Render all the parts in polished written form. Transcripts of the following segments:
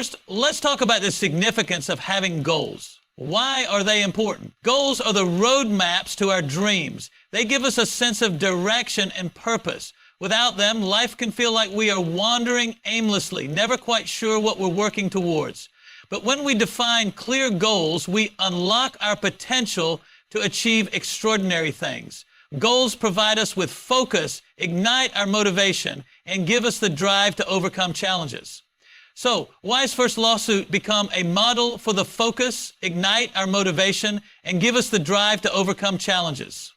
First, let's talk about the significance of having goals. Why are they important? Goals are the roadmaps to our dreams. They give us a sense of direction and purpose. Without them, life can feel like we are wandering aimlessly, never quite sure what we're working towards. But when we define clear goals, we unlock our potential to achieve extraordinary things. Goals provide us with focus, ignite our motivation, and give us the drive to overcome challenges. So, why's First Lawsuit become a model for the focus, ignite our motivation, and give us the drive to overcome challenges?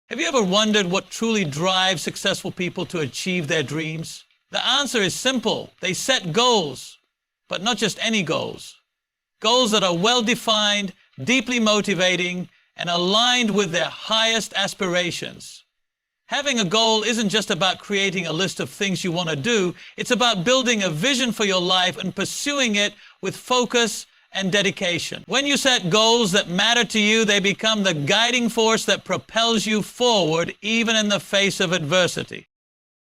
Have you ever wondered what truly drives successful people to achieve their dreams? The answer is simple. They set goals, but not just any goals. Goals that are well-defined, deeply motivating, and aligned with their highest aspirations. Having a goal isn't just about creating a list of things you want to do. It's about building a vision for your life and pursuing it with focus and dedication. When you set goals that matter to you, they become the guiding force that propels you forward even in the face of adversity.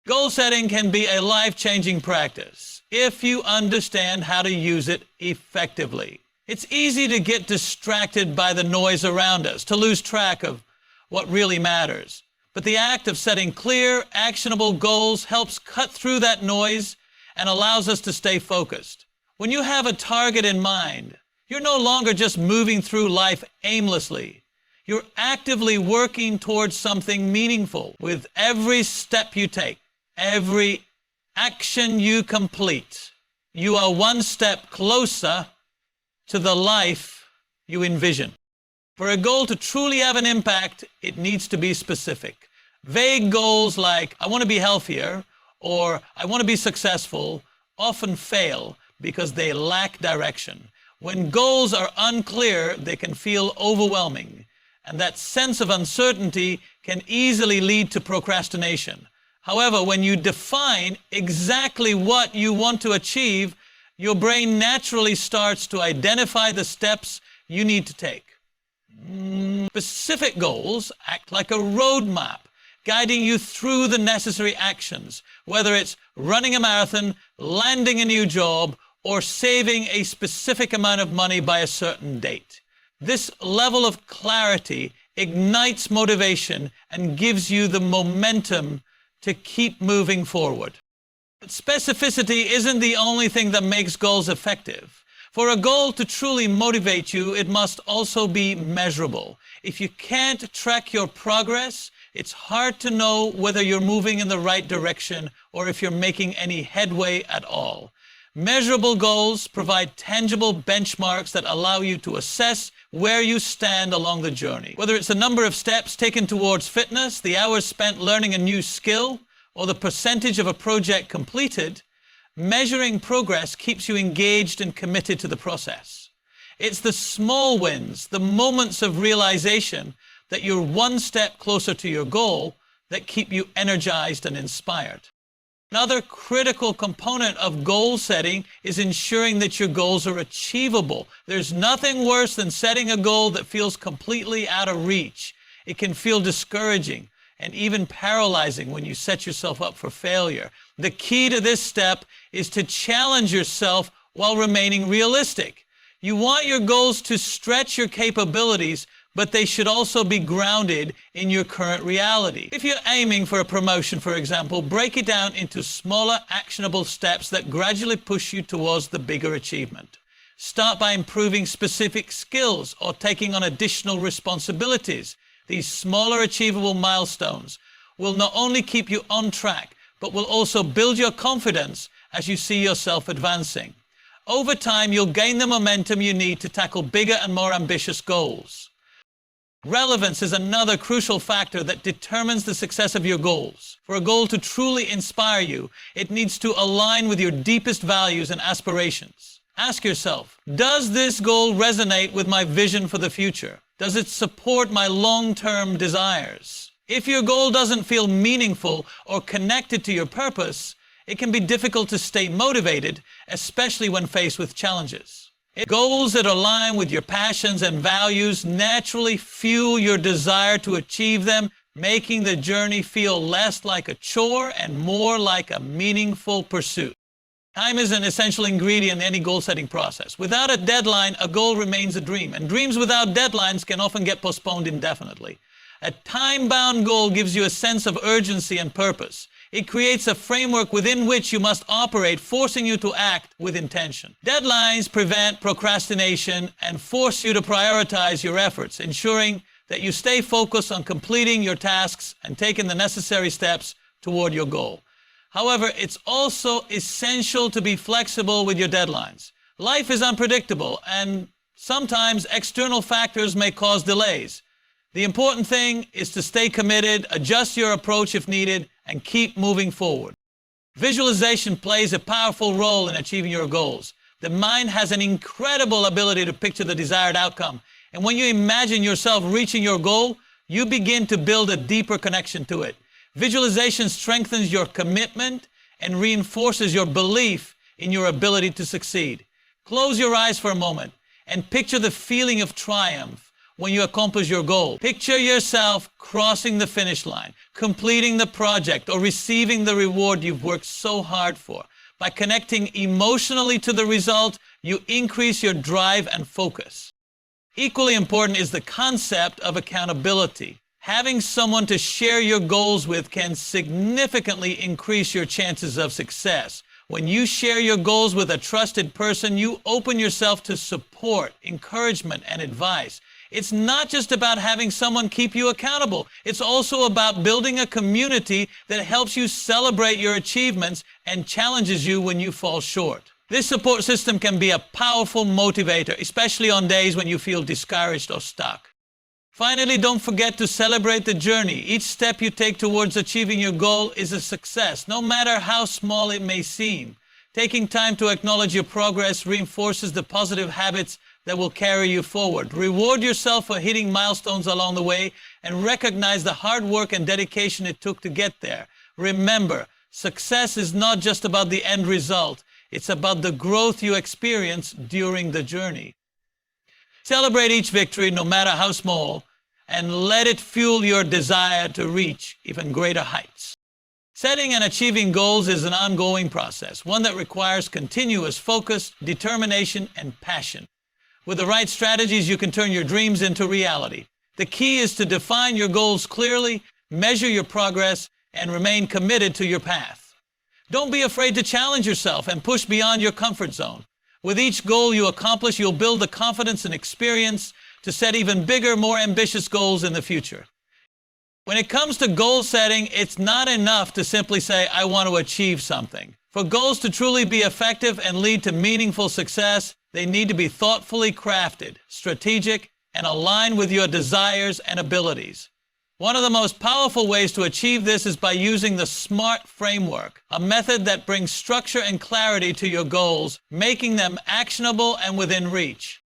Goal setting can be a life-changing practice if you understand how to use it effectively. It's easy to get distracted by the noise around us, to lose track of what really matters. But the act of setting clear, actionable goals helps cut through that noise and allows us to stay focused. When you have a target in mind, you're no longer just moving through life aimlessly. You're actively working towards something meaningful with every step you take, every action you complete. You are one step closer to the life you envision. For a goal to truly have an impact, it needs to be specific. Vague goals like, I want to be healthier, or I want to be successful, often fail because they lack direction. When goals are unclear, they can feel overwhelming, and that sense of uncertainty can easily lead to procrastination. However, when you define exactly what you want to achieve, your brain naturally starts to identify the steps you need to take. Specific goals act like a roadmap, guiding you through the necessary actions, whether it's running a marathon, landing a new job, or saving a specific amount of money by a certain date. This level of clarity ignites motivation and gives you the momentum to keep moving forward. But specificity isn't the only thing that makes goals effective. For a goal to truly motivate you, it must also be measurable. If you can't track your progress, it's hard to know whether you're moving in the right direction or if you're making any headway at all. Measurable goals provide tangible benchmarks that allow you to assess where you stand along the journey. Whether it's the number of steps taken towards fitness, the hours spent learning a new skill, or the percentage of a project completed, measuring progress keeps you engaged and committed to the process. It's the small wins, the moments of realization that you're one step closer to your goal that keep you energized and inspired. Another critical component of goal setting is ensuring that your goals are achievable. There's nothing worse than setting a goal that feels completely out of reach. It can feel discouraging and even paralyzing when you set yourself up for failure. The key to this step is to challenge yourself while remaining realistic. You want your goals to stretch your capabilities, but they should also be grounded in your current reality. If you're aiming for a promotion, for example, break it down into smaller, actionable steps that gradually push you towards the bigger achievement. Start by improving specific skills or taking on additional responsibilities. These smaller, achievable milestones will not only keep you on track, but will also build your confidence as you see yourself advancing. Over time, you'll gain the momentum you need to tackle bigger and more ambitious goals. Relevance is another crucial factor that determines the success of your goals. For a goal to truly inspire you, it needs to align with your deepest values and aspirations. Ask yourself, does this goal resonate with my vision for the future? Does it support my long-term desires? If your goal doesn't feel meaningful or connected to your purpose, it can be difficult to stay motivated, especially when faced with challenges. Goals that align with your passions and values naturally fuel your desire to achieve them, making the journey feel less like a chore and more like a meaningful pursuit. Time is an essential ingredient in any goal-setting process. Without a deadline, a goal remains a dream, and dreams without deadlines can often get postponed indefinitely. A time-bound goal gives you a sense of urgency and purpose. It creates a framework within which you must operate, forcing you to act with intention. Deadlines prevent procrastination and force you to prioritize your efforts, ensuring that you stay focused on completing your tasks and taking the necessary steps toward your goal. However, it's also essential to be flexible with your deadlines. Life is unpredictable, and sometimes external factors may cause delays. The important thing is to stay committed, adjust your approach if needed, and keep moving forward. Visualization plays a powerful role in achieving your goals. The mind has an incredible ability to picture the desired outcome, and when you imagine yourself reaching your goal, you begin to build a deeper connection to it. Visualization strengthens your commitment and reinforces your belief in your ability to succeed. Close your eyes for a moment and picture the feeling of triumph when you accomplish your goal. Picture yourself crossing the finish line, completing the project, or receiving the reward you've worked so hard for. By connecting emotionally to the result, you increase your drive and focus. Equally important is the concept of accountability. Having someone to share your goals with can significantly increase your chances of success. When you share your goals with a trusted person, you open yourself to support, encouragement, and advice. It's not just about having someone keep you accountable. It's also about building a community that helps you celebrate your achievements and challenges you when you fall short. This support system can be a powerful motivator, especially on days when you feel discouraged or stuck. Finally, don't forget to celebrate the journey. Each step you take towards achieving your goal is a success, no matter how small it may seem. Taking time to acknowledge your progress reinforces the positive habits that will carry you forward. Reward yourself for hitting milestones along the way and recognize the hard work and dedication it took to get there. Remember, success is not just about the end result. It's about the growth you experience during the journey. Celebrate each victory, no matter how small, and let it fuel your desire to reach even greater heights. Setting and achieving goals is an ongoing process, one that requires continuous focus, determination, and passion. With the right strategies, you can turn your dreams into reality. The key is to define your goals clearly, measure your progress, and remain committed to your path. Don't be afraid to challenge yourself and push beyond your comfort zone. With each goal you accomplish, you'll build the confidence and experience to set even bigger, more ambitious goals in the future. When it comes to goal setting, it's not enough to simply say, I want to achieve something. For goals to truly be effective and lead to meaningful success, they need to be thoughtfully crafted, strategic, and aligned with your desires and abilities. One of the most powerful ways to achieve this is by using the SMART framework, a method that brings structure and clarity to your goals, making them actionable and within reach.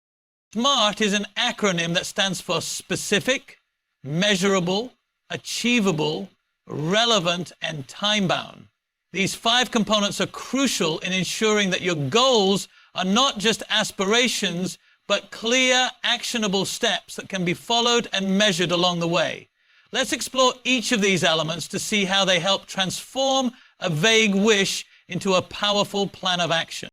SMART is an acronym that stands for specific, measurable, achievable, relevant, and time-bound. These 5 components are crucial in ensuring that your goals are not just aspirations, but clear, actionable steps that can be followed and measured along the way. Let's explore each of these elements to see how they help transform a vague wish into a powerful plan of action.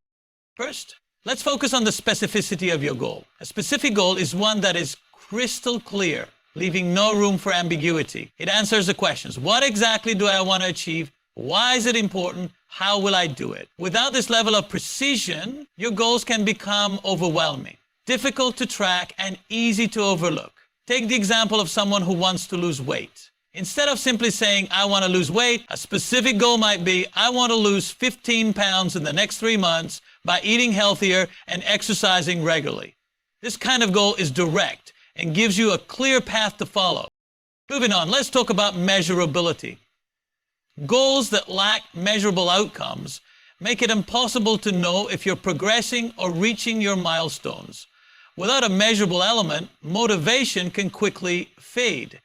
First, let's focus on the specificity of your goal. A specific goal is one that is crystal clear, leaving no room for ambiguity. It answers the questions: what exactly do I want to achieve? Why is it important? How will I do it? Without this level of precision, your goals can become overwhelming, difficult to track, and easy to overlook. Take the example of someone who wants to lose weight. Instead of simply saying, I want to lose weight, a specific goal might be, I want to lose 15 pounds in the next 3 months by eating healthier and exercising regularly. This kind of goal is direct and gives you a clear path to follow. Moving on, let's talk about measurability. Goals that lack measurable outcomes make it impossible to know if you're progressing or reaching your milestones. Without a measurable element, motivation can quickly fade.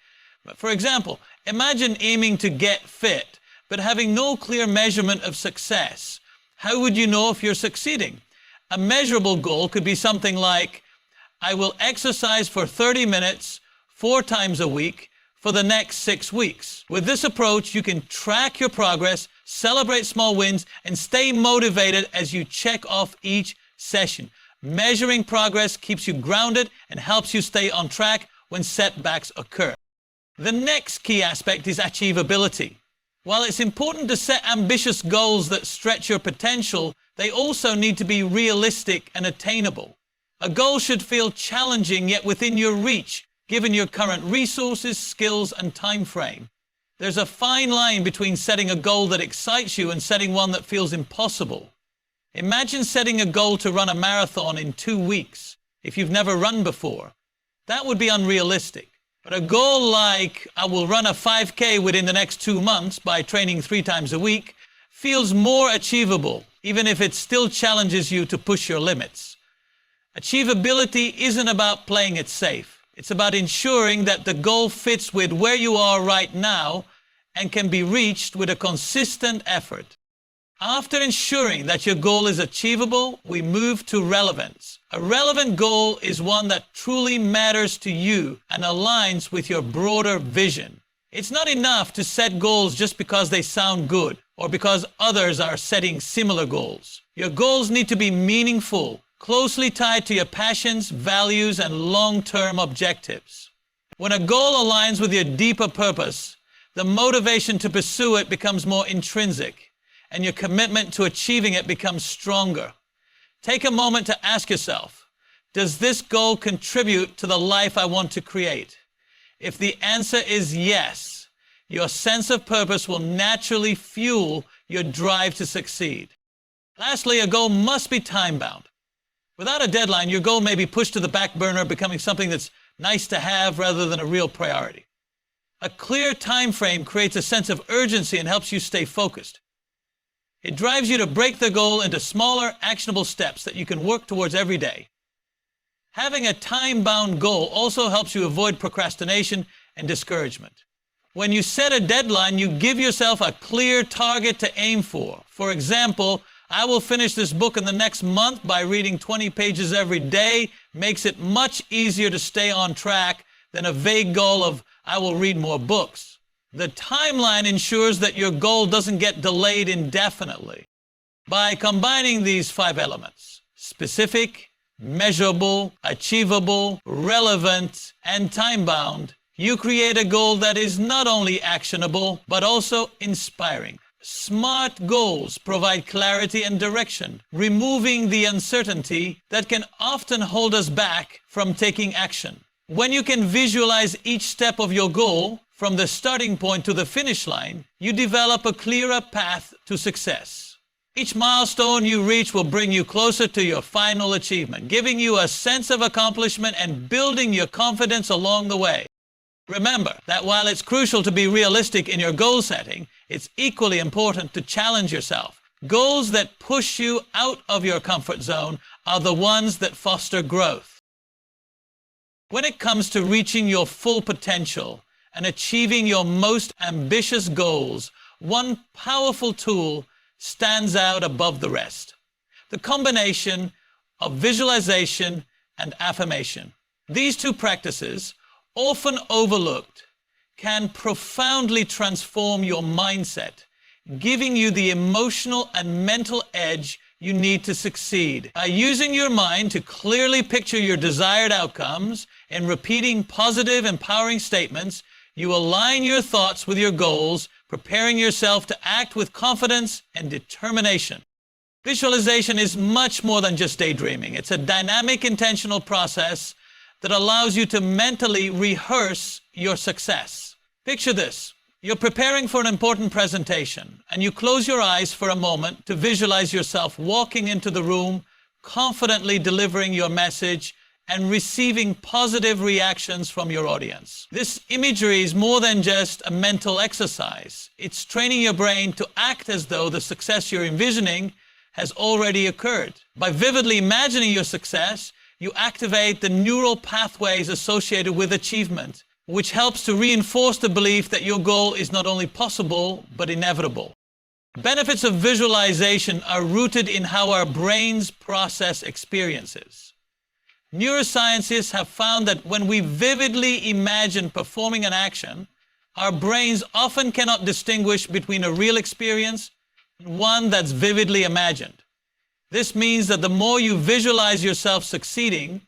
For example, imagine aiming to get fit, but having no clear measurement of success. How would you know if you're succeeding? A measurable goal could be something like, I will exercise for 30 minutes, 4 times a week, for the next 6 weeks. With this approach, you can track your progress, celebrate small wins, and stay motivated as you check off each session. Measuring progress keeps you grounded and helps you stay on track when setbacks occur. The next key aspect is achievability. While it's important to set ambitious goals that stretch your potential, they also need to be realistic and attainable. A goal should feel challenging yet within your reach, given your current resources, skills, and time frame. There's a fine line between setting a goal that excites you and setting one that feels impossible. Imagine setting a goal to run a marathon in 2 weeks if you've never run before. That would be unrealistic. But a goal like, I will run a 5K within the next 2 months by training 3 times a week, feels more achievable, even if it still challenges you to push your limits. Achievability isn't about playing it safe. It's about ensuring that the goal fits with where you are right now and can be reached with a consistent effort. After ensuring that your goal is achievable, we move to relevance. A relevant goal is one that truly matters to you and aligns with your broader vision. It's not enough to set goals just because they sound good or because others are setting similar goals. Your goals need to be meaningful, closely tied to your passions, values, and long-term objectives. When a goal aligns with your deeper purpose, the motivation to pursue it becomes more intrinsic, and your commitment to achieving it becomes stronger. Take a moment to ask yourself, does this goal contribute to the life I want to create? If the answer is yes, your sense of purpose will naturally fuel your drive to succeed. Lastly, a goal must be time-bound. Without a deadline, your goal may be pushed to the back burner, becoming something that's nice to have rather than a real priority. A clear time frame creates a sense of urgency and helps you stay focused. It drives you to break the goal into smaller, actionable steps that you can work towards every day. Having a time-bound goal also helps you avoid procrastination and discouragement. When you set a deadline, you give yourself a clear target to aim for. For example, I will finish this book in the next month by reading 20 pages every day makes it much easier to stay on track than a vague goal of, I will read more books. The timeline ensures that your goal doesn't get delayed indefinitely. By combining these 5 elements, specific, measurable, achievable, relevant, and time-bound, you create a goal that is not only actionable, but also inspiring. Smart goals provide clarity and direction, removing the uncertainty that can often hold us back from taking action. When you can visualize each step of your goal, from the starting point to the finish line, you develop a clearer path to success. Each milestone you reach will bring you closer to your final achievement, giving you a sense of accomplishment and building your confidence along the way. Remember that while it's crucial to be realistic in your goal setting, it's equally important to challenge yourself. Goals that push you out of your comfort zone are the ones that foster growth. When it comes to reaching your full potential and achieving your most ambitious goals, one powerful tool stands out above the rest: the combination of visualization and affirmation. These 2 practices, often overlooked, can profoundly transform your mindset, giving you the emotional and mental edge you need to succeed. By using your mind to clearly picture your desired outcomes and repeating positive, empowering statements, you align your thoughts with your goals, preparing yourself to act with confidence and determination. Visualization is much more than just daydreaming. It's a dynamic, intentional process that allows you to mentally rehearse your success. Picture this. You're preparing for an important presentation, and you close your eyes for a moment to visualize yourself walking into the room, confidently delivering your message, and receiving positive reactions from your audience. This imagery is more than just a mental exercise. It's training your brain to act as though the success you're envisioning has already occurred. By vividly imagining your success, you activate the neural pathways associated with achievement, which helps to reinforce the belief that your goal is not only possible, but inevitable. Benefits of visualization are rooted in how our brains process experiences. Neuroscientists have found that when we vividly imagine performing an action, Our brains often cannot distinguish between a real experience and one that's vividly imagined. This means that the more you visualize yourself succeeding,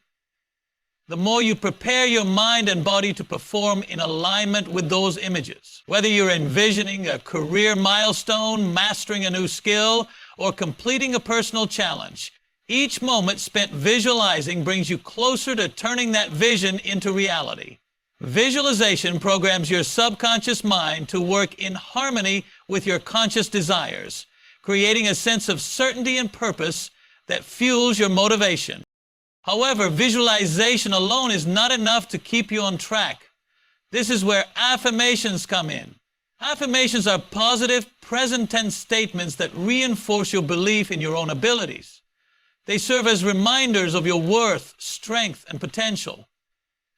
the more you prepare your mind and body to perform in alignment with those images. Whether you're envisioning a career milestone, mastering a new skill, or completing a personal challenge, each moment spent visualizing brings you closer to turning that vision into reality. Visualization programs your subconscious mind to work in harmony with your conscious desires, creating a sense of certainty and purpose that fuels your motivation. However, visualization alone is not enough to keep you on track. This is where affirmations come in. Affirmations are positive, present-tense statements that reinforce your belief in your own abilities. They serve as reminders of your worth, strength, and potential.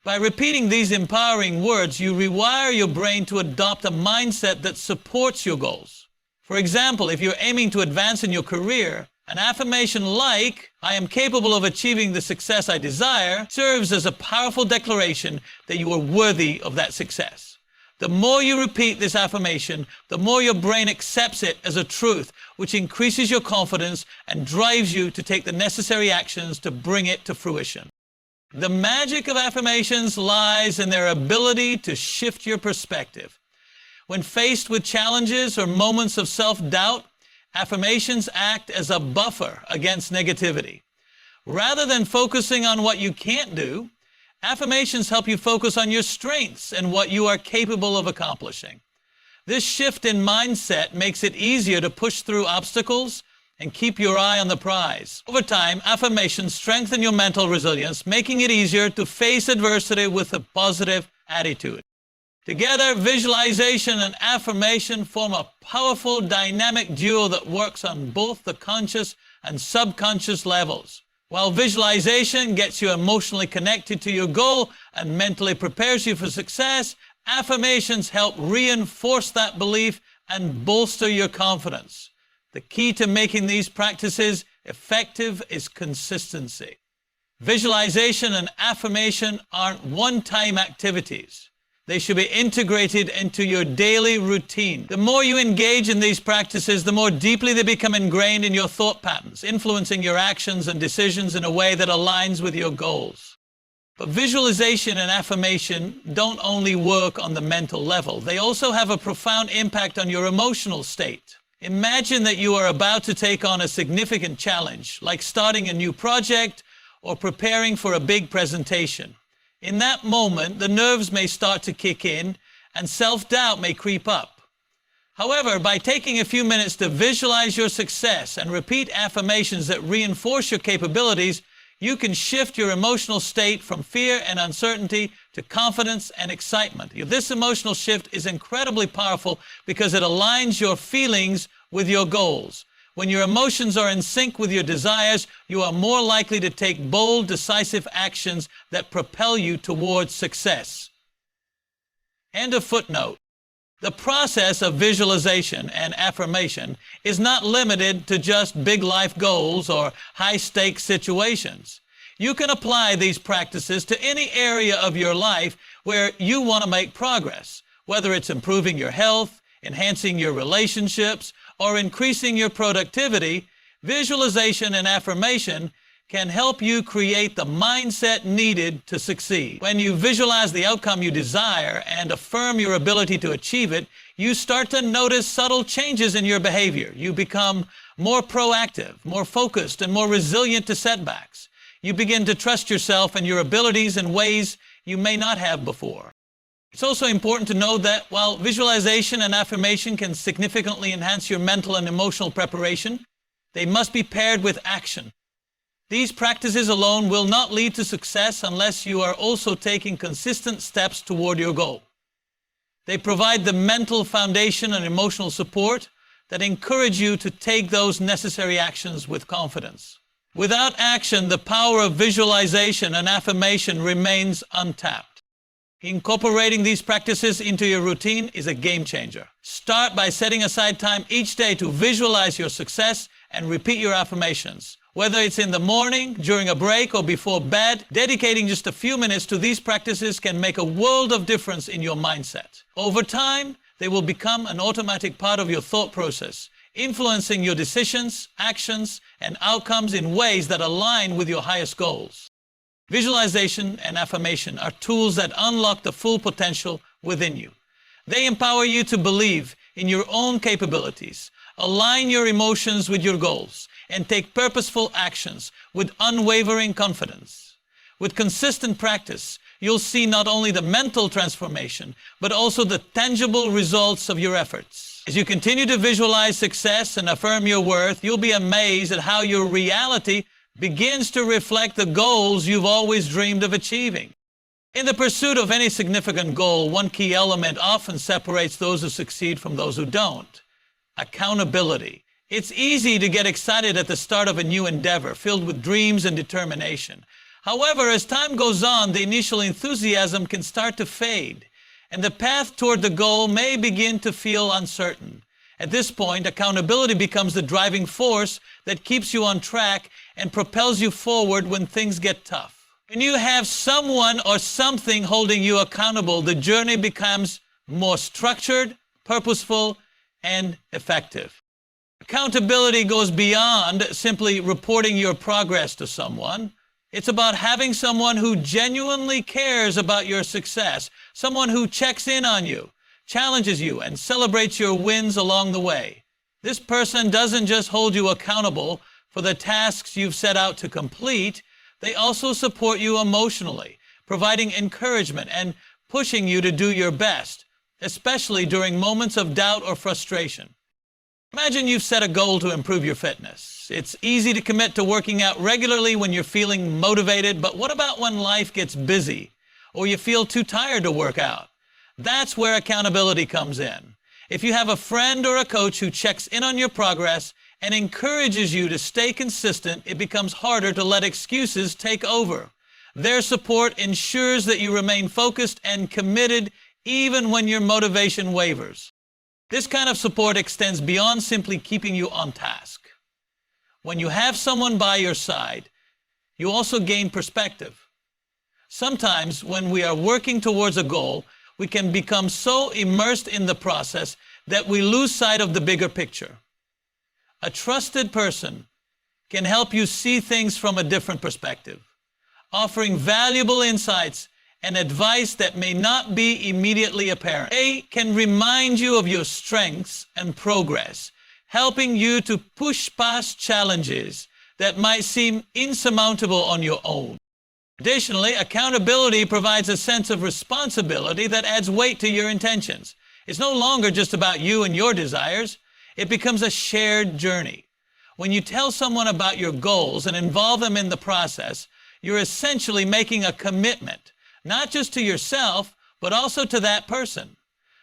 By repeating these empowering words, you rewire your brain to adopt a mindset that supports your goals. For example, if you're aiming to advance in your career, an affirmation like, "I am capable of achieving the success I desire," serves as a powerful declaration that you are worthy of that success. The more you repeat this affirmation, the more your brain accepts it as a truth, which increases your confidence and drives you to take the necessary actions to bring it to fruition. The magic of affirmations lies in their ability to shift your perspective. When faced with challenges or moments of self-doubt, affirmations act as a buffer against negativity. Rather than focusing on what you can't do, affirmations help you focus on your strengths and what you are capable of accomplishing. This shift in mindset makes it easier to push through obstacles and keep your eye on the prize. Over time, affirmations strengthen your mental resilience, making it easier to face adversity with a positive attitude. Together, visualization and affirmation form a powerful dynamic duo that works on both the conscious and subconscious levels. While visualization gets you emotionally connected to your goal and mentally prepares you for success, affirmations help reinforce that belief and bolster your confidence. The key to making these practices effective is consistency. Visualization and affirmation aren't one-time activities. They should be integrated into your daily routine. The more you engage in these practices, the more deeply they become ingrained in your thought patterns, influencing your actions and decisions in a way that aligns with your goals. But visualization and affirmation don't only work on the mental level. They also have a profound impact on your emotional state. Imagine that you are about to take on a significant challenge, like starting a new project or preparing for a big presentation. In that moment, the nerves may start to kick in and self-doubt may creep up. However, by taking a few minutes to visualize your success and repeat affirmations that reinforce your capabilities, you can shift your emotional state from fear and uncertainty to confidence and excitement. This emotional shift is incredibly powerful because it aligns your feelings with your goals. When your emotions are in sync with your desires, you are more likely to take bold, decisive actions that propel you towards success. End of footnote. The process of visualization and affirmation is not limited to just big life goals or high-stakes situations. You can apply these practices to any area of your life where you want to make progress, whether it's improving your health, enhancing your relationships, or increasing your productivity. Visualization and affirmation can help you create the mindset needed to succeed. When you visualize the outcome you desire and affirm your ability to achieve it, you start to notice subtle changes in your behavior. You become more proactive, more focused, and more resilient to setbacks. You begin to trust yourself and your abilities in ways you may not have before. It's also important to know that while visualization and affirmation can significantly enhance your mental and emotional preparation, they must be paired with action. These practices alone will not lead to success unless you are also taking consistent steps toward your goal. They provide the mental foundation and emotional support that encourage you to take those necessary actions with confidence. Without action, the power of visualization and affirmation remains untapped. Incorporating these practices into your routine is a game changer. Start by setting aside time each day to visualize your success and repeat your affirmations. Whether it's in the morning, during a break, or before bed, dedicating just a few minutes to these practices can make a world of difference in your mindset. Over time, they will become an automatic part of your thought process, influencing your decisions, actions, and outcomes in ways that align with your highest goals. Visualization and affirmation are tools that unlock the full potential within you. They empower you to believe in your own capabilities, align your emotions with your goals, and take purposeful actions with unwavering confidence. With consistent practice, you'll see not only the mental transformation, but also the tangible results of your efforts. As you continue to visualize success and affirm your worth, you'll be amazed at how your reality begins to reflect the goals you've always dreamed of achieving. In the pursuit of any significant goal, one key element often separates those who succeed from those who don't: accountability. It's easy to get excited at the start of a new endeavor, filled with dreams and determination. However, as time goes on, the initial enthusiasm can start to fade, and the path toward the goal may begin to feel uncertain. At this point, accountability becomes the driving force that keeps you on track and propels you forward when things get tough. When you have someone or something holding you accountable, the journey becomes more structured, purposeful, and effective. Accountability goes beyond simply reporting your progress to someone. It's about having someone who genuinely cares about your success, someone who checks in on you, challenges you, and celebrates your wins along the way. This person doesn't just hold you accountable for the tasks you've set out to complete, they also support you emotionally, providing encouragement and pushing you to do your best, especially during moments of doubt or frustration. Imagine you've set a goal to improve your fitness. It's easy to commit to working out regularly when you're feeling motivated, but what about when life gets busy or you feel too tired to work out? That's where accountability comes in. If you have a friend or a coach who checks in on your progress and encourages you to stay consistent, it becomes harder to let excuses take over. Their support ensures that you remain focused and committed even when your motivation wavers. This kind of support extends beyond simply keeping you on task. When you have someone by your side, you also gain perspective. Sometimes when we are working towards a goal, we can become so immersed in the process that we lose sight of the bigger picture. A trusted person can help you see things from a different perspective, offering valuable insights and advice that may not be immediately apparent. They can remind you of your strengths and progress, helping you to push past challenges that might seem insurmountable on your own. Additionally, accountability provides a sense of responsibility that adds weight to your intentions. It's no longer just about you and your desires. It becomes a shared journey. When you tell someone about your goals and involve them in the process, you're essentially making a commitment, not just to yourself, but also to that person.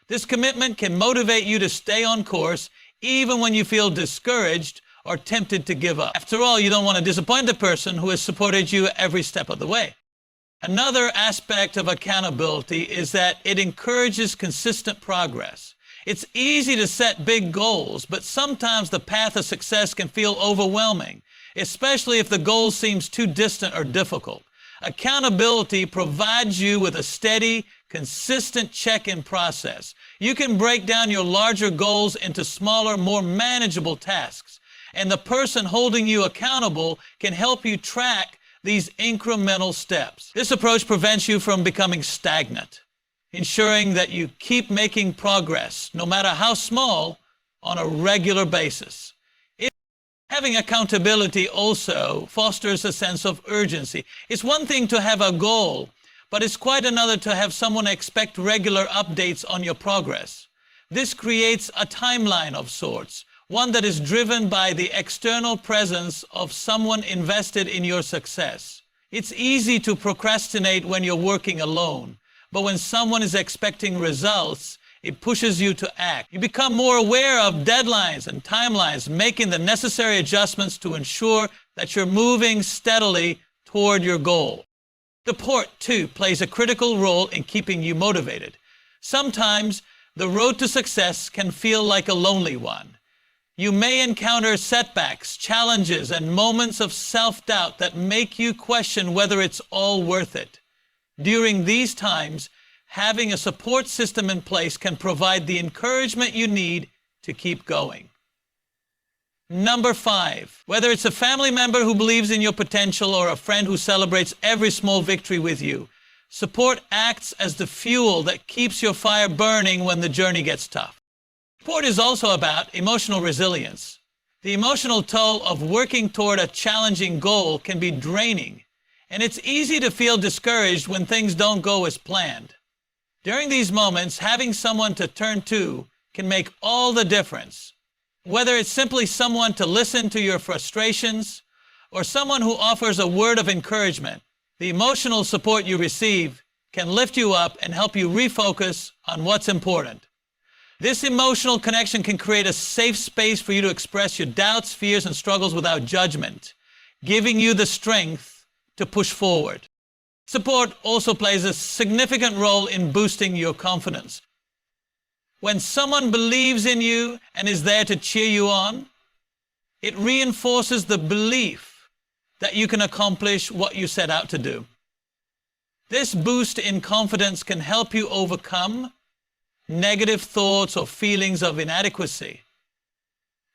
This commitment can motivate you to stay on course even when you feel discouraged or tempted to give up. After all, you don't want to disappoint the person who has supported you every step of the way. Another aspect of accountability is that it encourages consistent progress. It's easy to set big goals, but sometimes the path to success can feel overwhelming, especially if the goal seems too distant or difficult. Accountability provides you with a steady, consistent check-in process. You can break down your larger goals into smaller, more manageable tasks, and the person holding you accountable can help you track these incremental steps. This approach prevents you from becoming stagnant, ensuring that you keep making progress, no matter how small, on a regular basis. Having accountability also fosters a sense of urgency. It's one thing to have a goal, but it's quite another to have someone expect regular updates on your progress. This creates a timeline of sorts, one that is driven by the external presence of someone invested in your success. It's easy to procrastinate when you're working alone, but when someone is expecting results, it pushes you to act. You become more aware of deadlines and timelines, making the necessary adjustments to ensure that you're moving steadily toward your goal. Support, too, plays a critical role in keeping you motivated. Sometimes the road to success can feel like a lonely one. You may encounter setbacks, challenges, and moments of self-doubt that make you question whether it's all worth it. During these times, having a support system in place can provide the encouragement you need to keep going. Number 5, whether it's a family member who believes in your potential or a friend who celebrates every small victory with you, support acts as the fuel that keeps your fire burning when the journey gets tough. Support is also about emotional resilience. The emotional toll of working toward a challenging goal can be draining, and it's easy to feel discouraged when things don't go as planned. During these moments, having someone to turn to can make all the difference. Whether it's simply someone to listen to your frustrations or someone who offers a word of encouragement, the emotional support you receive can lift you up and help you refocus on what's important. This emotional connection can create a safe space for you to express your doubts, fears, and struggles without judgment, giving you the strength to push forward. Support also plays a significant role in boosting your confidence. When someone believes in you and is there to cheer you on, it reinforces the belief that you can accomplish what you set out to do. This boost in confidence can help you overcome negative thoughts or feelings of inadequacy.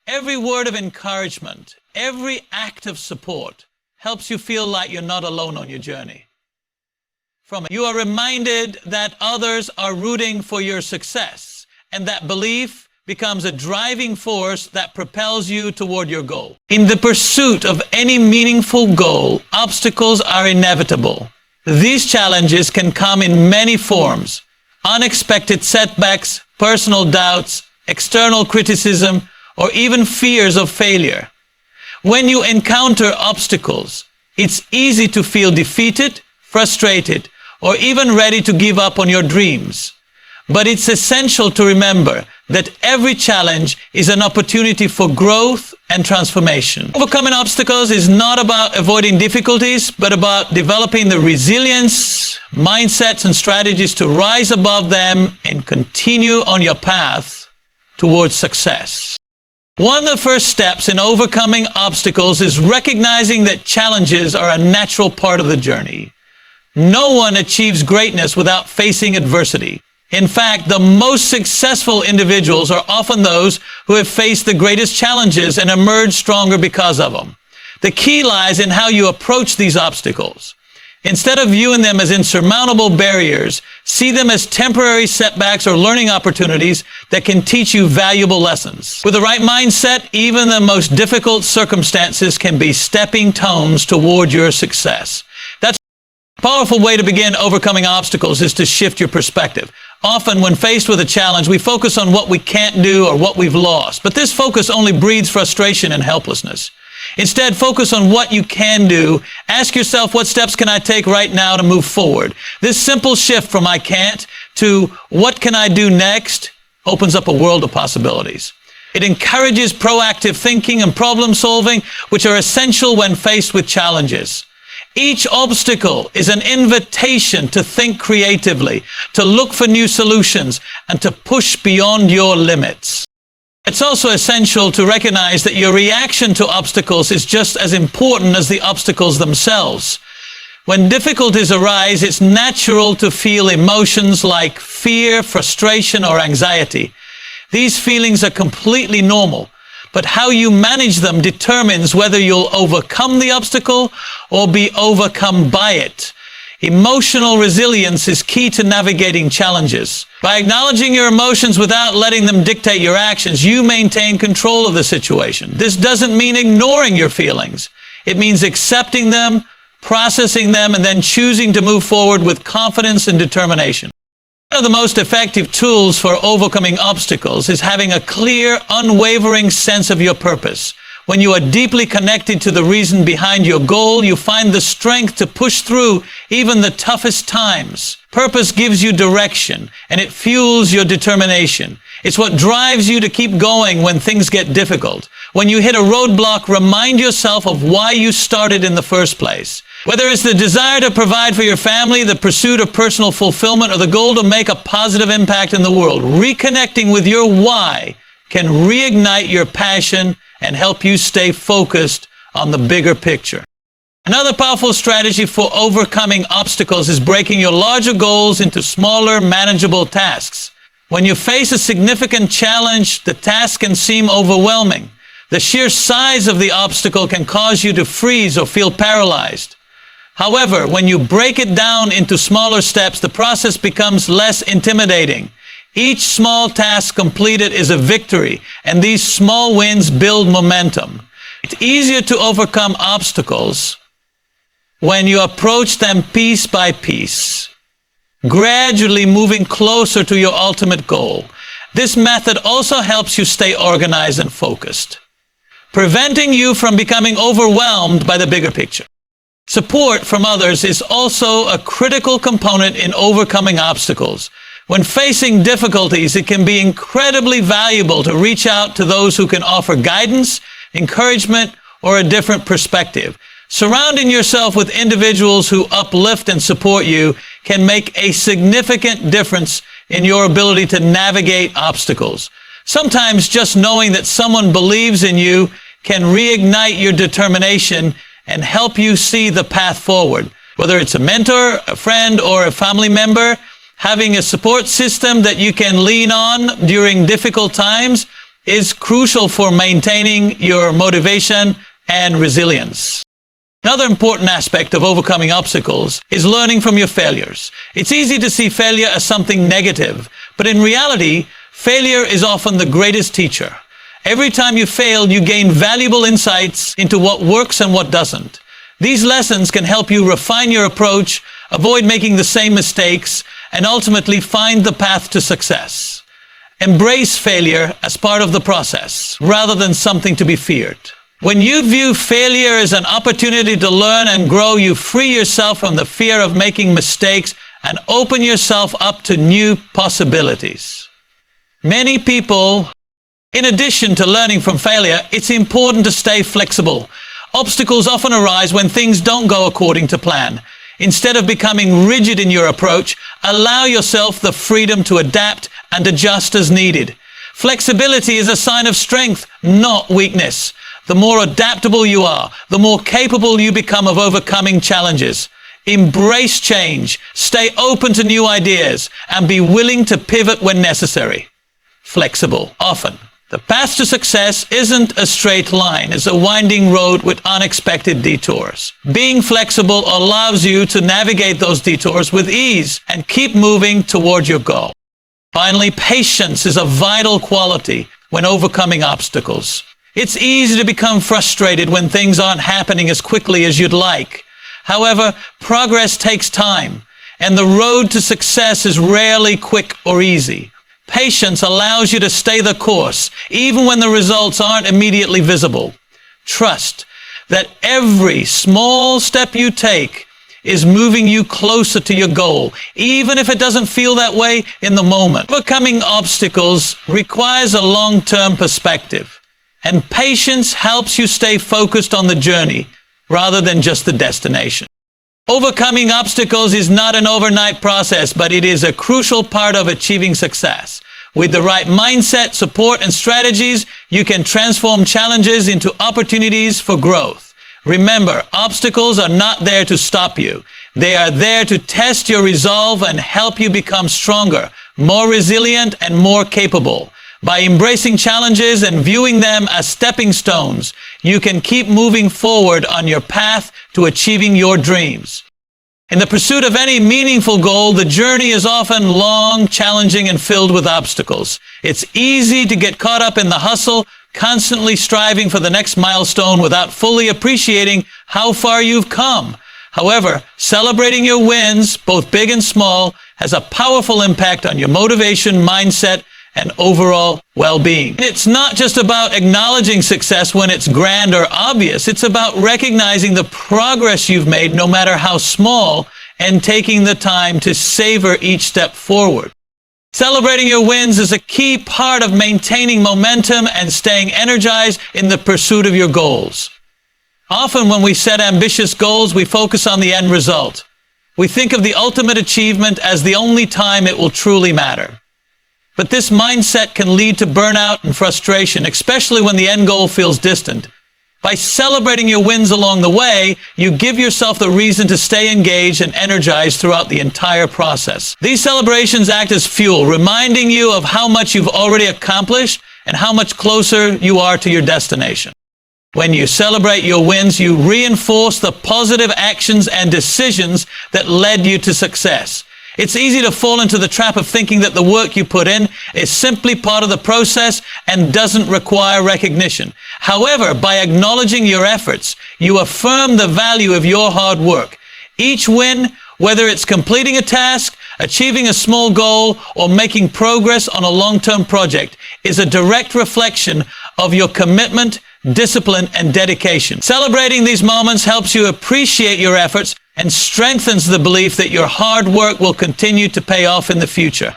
Every word of encouragement, every act of support helps you feel like you're not alone on your journey. You are reminded that others are rooting for your success, and that belief becomes a driving force that propels you toward your goal. In the pursuit of any meaningful goal, obstacles are inevitable. These challenges can come in many forms: unexpected setbacks, personal doubts, external criticism, or even fears of failure. When you encounter obstacles, it's easy to feel defeated, frustrated, or even ready to give up on your dreams. But it's essential to remember that every challenge is an opportunity for growth and transformation. Overcoming obstacles is not about avoiding difficulties, but about developing the resilience, mindsets, and strategies to rise above them and continue on your path towards success. One of the first steps in overcoming obstacles is recognizing that challenges are a natural part of the journey. No one achieves greatness without facing adversity. In fact, the most successful individuals are often those who have faced the greatest challenges and emerged stronger because of them. The key lies in how you approach these obstacles. Instead of viewing them as insurmountable barriers, see them as temporary setbacks or learning opportunities that can teach you valuable lessons. With the right mindset, even the most difficult circumstances can be stepping stones toward your success. That's a powerful way to begin overcoming obstacles, is to shift your perspective. Often, when faced with a challenge, we focus on what we can't do or what we've lost. But this focus only breeds frustration and helplessness. Instead, focus on what you can do. Ask yourself, what steps can I take right now to move forward? This simple shift from I can't to what can I do next opens up a world of possibilities. It encourages proactive thinking and problem solving, which are essential when faced with challenges. Each obstacle is an invitation to think creatively, to look for new solutions, and to push beyond your limits. It's also essential to recognize that your reaction to obstacles is just as important as the obstacles themselves. When difficulties arise, it's natural to feel emotions like fear, frustration, or anxiety. These feelings are completely normal. But how you manage them determines whether you'll overcome the obstacle or be overcome by it. Emotional resilience is key to navigating challenges. By acknowledging your emotions without letting them dictate your actions, you maintain control of the situation. This doesn't mean ignoring your feelings. It means accepting them, processing them, and then choosing to move forward with confidence and determination. One of the most effective tools for overcoming obstacles is having a clear, unwavering sense of your purpose. When you are deeply connected to the reason behind your goal, you find the strength to push through even the toughest times. Purpose gives you direction, and it fuels your determination. It's what drives you to keep going when things get difficult. When you hit a roadblock, remind yourself of why you started in the first place. Whether it's the desire to provide for your family, the pursuit of personal fulfillment, or the goal to make a positive impact in the world, reconnecting with your why can reignite your passion and help you stay focused on the bigger picture. Another powerful strategy for overcoming obstacles is breaking your larger goals into smaller, manageable tasks. When you face a significant challenge, the task can seem overwhelming. The sheer size of the obstacle can cause you to freeze or feel paralyzed. However, when you break it down into smaller steps, the process becomes less intimidating. Each small task completed is a victory, and these small wins build momentum. It's easier to overcome obstacles when you approach them piece by piece, gradually moving closer to your ultimate goal. This method also helps you stay organized and focused, preventing you from becoming overwhelmed by the bigger picture. Support from others is also a critical component in overcoming obstacles. When facing difficulties, it can be incredibly valuable to reach out to those who can offer guidance, encouragement, or a different perspective. Surrounding yourself with individuals who uplift and support you can make a significant difference in your ability to navigate obstacles. Sometimes just knowing that someone believes in you can reignite your determination and help you see the path forward. Whether it's a mentor, a friend, or a family member, having a support system that you can lean on during difficult times is crucial for maintaining your motivation and resilience. Another important aspect of overcoming obstacles is learning from your failures. It's easy to see failure as something negative, but in reality, failure is often the greatest teacher. Every time you fail, you gain valuable insights into what works and what doesn't. These lessons can help you refine your approach, avoid making the same mistakes, and ultimately find the path to success. Embrace failure as part of the process, rather than something to be feared. When you view failure as an opportunity to learn and grow, you free yourself from the fear of making mistakes and open yourself up to new possibilities. Many people, in addition to learning from failure, it's important to stay flexible. Obstacles often arise when things don't go according to plan. Instead of becoming rigid in your approach, allow yourself the freedom to adapt and adjust as needed. Flexibility is a sign of strength, not weakness. The more adaptable you are, the more capable you become of overcoming challenges. Embrace change, stay open to new ideas, and be willing to pivot when necessary. Flexible, often. The path to success isn't a straight line. It's a winding road with unexpected detours. Being flexible allows you to navigate those detours with ease and keep moving toward your goal. Finally, patience is a vital quality when overcoming obstacles. It's easy to become frustrated when things aren't happening as quickly as you'd like. However, progress takes time, and the road to success is rarely quick or easy. Patience allows you to stay the course, even when the results aren't immediately visible. Trust that every small step you take is moving you closer to your goal, even if it doesn't feel that way in the moment. Overcoming obstacles requires a long-term perspective, and patience helps you stay focused on the journey rather than just the destination. Overcoming obstacles is not an overnight process, but it is a crucial part of achieving success. With the right mindset, support, and strategies, you can transform challenges into opportunities for growth. Remember, obstacles are not there to stop you. They are there to test your resolve and help you become stronger, more resilient, and more capable. By embracing challenges and viewing them as stepping stones, you can keep moving forward on your path to achieving your dreams. In the pursuit of any meaningful goal, the journey is often long, challenging, and filled with obstacles. It's easy to get caught up in the hustle, constantly striving for the next milestone without fully appreciating how far you've come. However, celebrating your wins, both big and small, has a powerful impact on your motivation, mindset, and overall well-being. It's not just about acknowledging success when it's grand or obvious. It's about recognizing the progress you've made, no matter how small, and taking the time to savor each step forward. Celebrating your wins is a key part of maintaining momentum and staying energized in the pursuit of your goals. Often when we set ambitious goals, we focus on the end result. We think of the ultimate achievement as the only time it will truly matter. But this mindset can lead to burnout and frustration, especially when the end goal feels distant. By celebrating your wins along the way, you give yourself the reason to stay engaged and energized throughout the entire process. These celebrations act as fuel, reminding you of how much you've already accomplished and how much closer you are to your destination. When you celebrate your wins, you reinforce the positive actions and decisions that led you to success. It's easy to fall into the trap of thinking that the work you put in is simply part of the process and doesn't require recognition. However, by acknowledging your efforts, you affirm the value of your hard work. Each win, whether it's completing a task, achieving a small goal, or making progress on a long-term project, is a direct reflection of your commitment, discipline, and dedication. Celebrating these moments helps you appreciate your efforts and strengthens the belief that your hard work will continue to pay off in the future.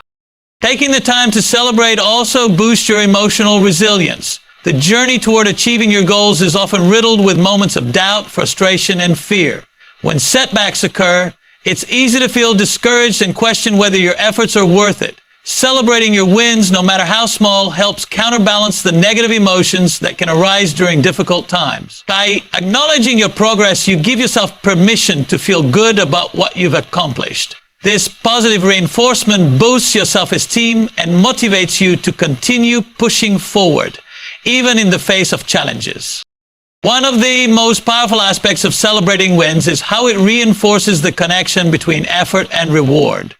Taking the time to celebrate also boosts your emotional resilience. The journey toward achieving your goals is often riddled with moments of doubt, frustration, and fear. When setbacks occur, it's easy to feel discouraged and question whether your efforts are worth it. Celebrating your wins, no matter how small, helps counterbalance the negative emotions that can arise during difficult times. By acknowledging your progress, you give yourself permission to feel good about what you've accomplished. This positive reinforcement boosts your self-esteem and motivates you to continue pushing forward, even in the face of challenges. One of the most powerful aspects of celebrating wins is how it reinforces the connection between effort and reward.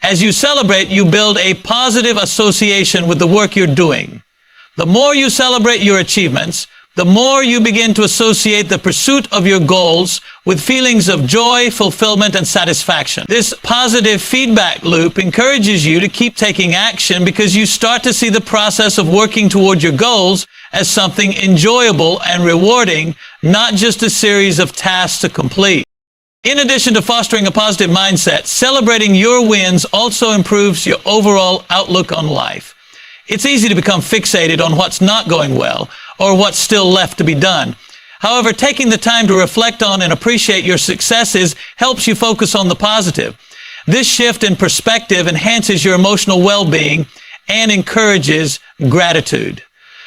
As you celebrate, you build a positive association with the work you're doing. The more you celebrate your achievements, the more you begin to associate the pursuit of your goals with feelings of joy, fulfillment, and satisfaction. This positive feedback loop encourages you to keep taking action because you start to see the process of working toward your goals as something enjoyable and rewarding, not just a series of tasks to complete. In addition to fostering a positive mindset, celebrating your wins also improves your overall outlook on life. It's easy to become fixated on what's not going well or what's still left to be done. However, taking the time to reflect on and appreciate your successes helps you focus on the positive. This shift in perspective enhances your emotional well-being and encourages gratitude.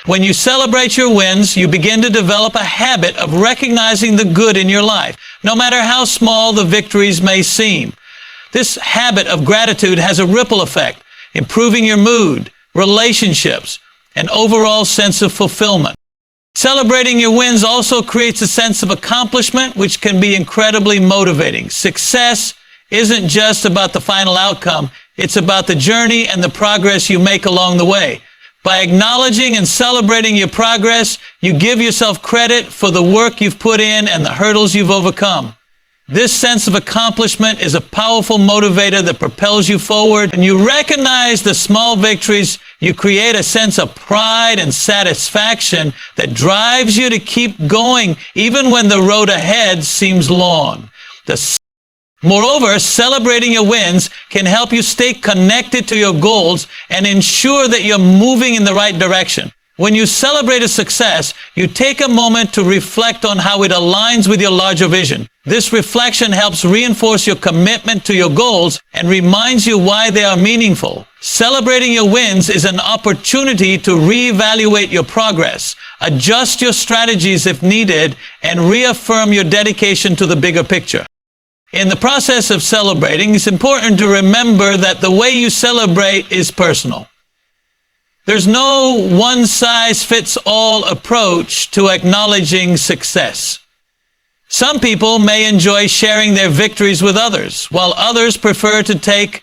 When you celebrate your wins, you begin to develop a habit of recognizing the good in your life, no matter how small the victories may seem. This habit of gratitude has a ripple effect, improving your mood, relationships, and overall sense of fulfillment. Celebrating your wins also creates a sense of accomplishment, which can be incredibly motivating. Success isn't just about the final outcome, it's about the journey and the progress you make along the way. By acknowledging and celebrating your progress, you give yourself credit for the work you've put in and the hurdles you've overcome. This sense of accomplishment is a powerful motivator that propels you forward. When you recognize the small victories, you create a sense of pride and satisfaction that drives you to keep going even when the road ahead seems long. Moreover, celebrating your wins can help you stay connected to your goals and ensure that you're moving in the right direction. When you celebrate a success, you take a moment to reflect on how it aligns with your larger vision. This reflection helps reinforce your commitment to your goals and reminds you why they are meaningful. Celebrating your wins is an opportunity to reevaluate your progress, adjust your strategies if needed, and reaffirm your dedication to the bigger picture. In the process of celebrating, it's important to remember that the way you celebrate is personal. There's no one-size-fits-all approach to acknowledging success. Some people may enjoy sharing their victories with others, while others prefer to take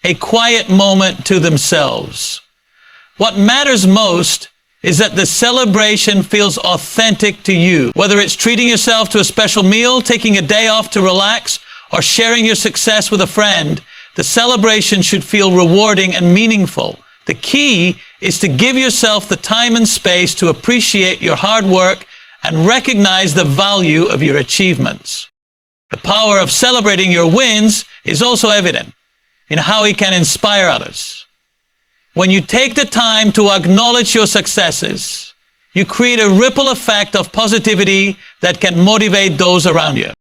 a quiet moment to themselves. What matters most is that the celebration feels authentic to you. Whether it's treating yourself to a special meal, taking a day off to relax, or sharing your success with a friend, the celebration should feel rewarding and meaningful. The key is to give yourself the time and space to appreciate your hard work and recognize the value of your achievements. The power of celebrating your wins is also evident in how it can inspire others. When you take the time to acknowledge your successes, you create a ripple effect of positivity that can motivate those around you.